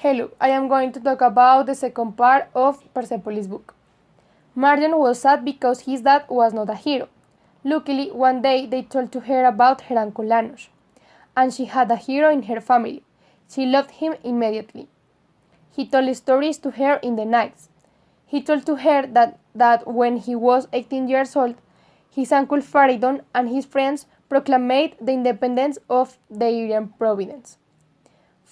Hello, I am going to talk about the second part of Persepolis book. Marjan was sad because his dad was not a hero. Luckily, one day they told to her about her uncle Janusz, and she had a hero in her family. She loved him immediately. He told stories to her in the nights. He told to her that when he was 18 years old, his uncle Faridon and his friends proclaimed the independence of the Irian province.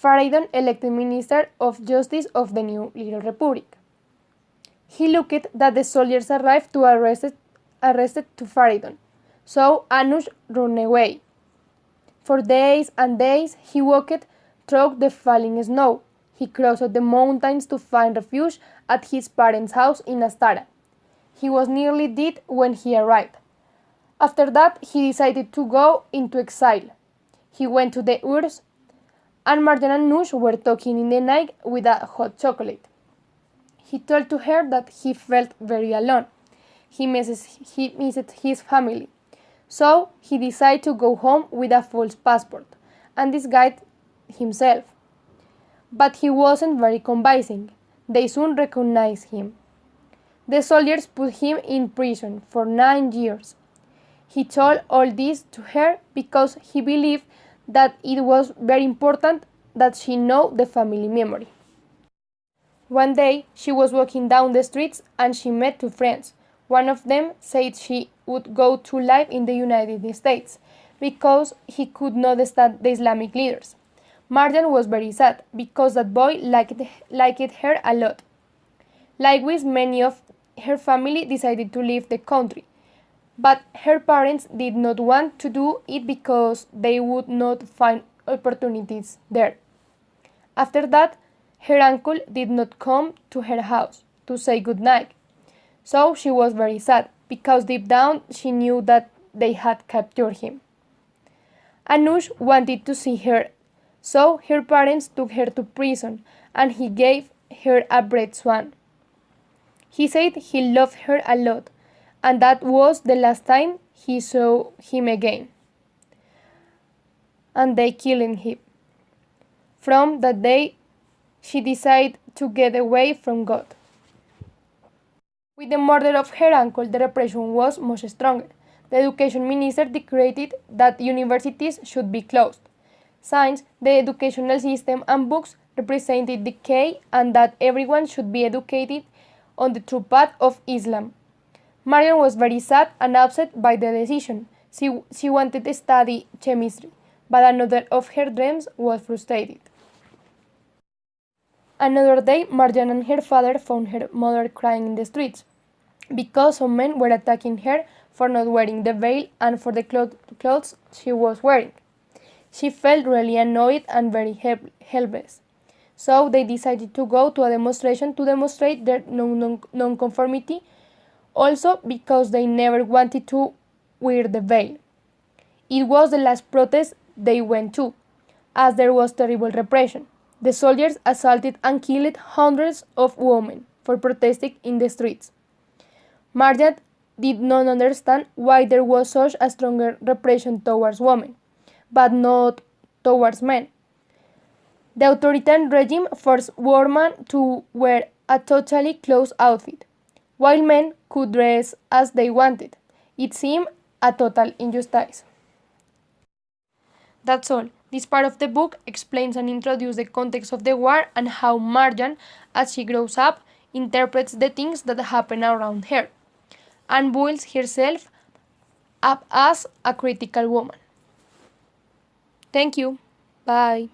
Faridon elected Minister of Justice of the new little republic. He looked that the soldiers arrived to arrested to Faridon, so Anush ran away. For days and days he walked through the falling snow. He crossed the mountains to find refuge at his parents' house in Astara. He was nearly dead when he arrived. After that, he decided to go into exile. He went to the Urs, and Marjan and Nush were talking in the night with a hot chocolate. He told to her that he felt very alone. He missed his family. So he decided to go home with a false passport and disguise himself. But he wasn't very convincing. They soon recognized him. The soldiers put him in prison for 9 years. He told all this to her because he believed that it was very important that she know the family memory. One day, she was walking down the streets and she met two friends. One of them said she would go to live in the United States because he could not stand the Islamic leaders. Marjan was very sad because that boy liked her a lot. Likewise, many of her family decided to leave the country, but her parents did not want to do it because they would not find opportunities there. After that, her uncle did not come to her house to say good night, so she was very sad because deep down she knew that they had captured him. Anush wanted to see her, so her parents took her to prison and he gave her a bread swan. He said he loved her a lot, and that was the last time he saw him again. And they killed him. From that day, she decided to get away from God. With the murder of her uncle, the repression was much stronger. The education minister decreed that universities should be closed, since the educational system and books represented decay and that everyone should be educated on the true path of Islam. Marian was very sad and upset by the decision. She wanted to study chemistry, but another of her dreams was frustrated. Another day, Marjan and her father found her mother crying in the streets because some men were attacking her for not wearing the veil and for the clothes she was wearing. She felt really annoyed and very helpless. So they decided to go to a demonstration to demonstrate their non-conformity, also because they never wanted to wear the veil. It was the last protest they went to, as there was terrible repression. The soldiers assaulted and killed hundreds of women for protesting in the streets. Marjan did not understand why there was such a stronger repression towards women, but not towards men. The authoritarian regime forced women to wear a totally closed outfit, while men could dress as they wanted. It seemed a total injustice. That's all. This part of the book explains and introduces the context of the war and how Marjan, as she grows up, interprets the things that happen around her and builds herself up as a critical woman. Thank you. Bye.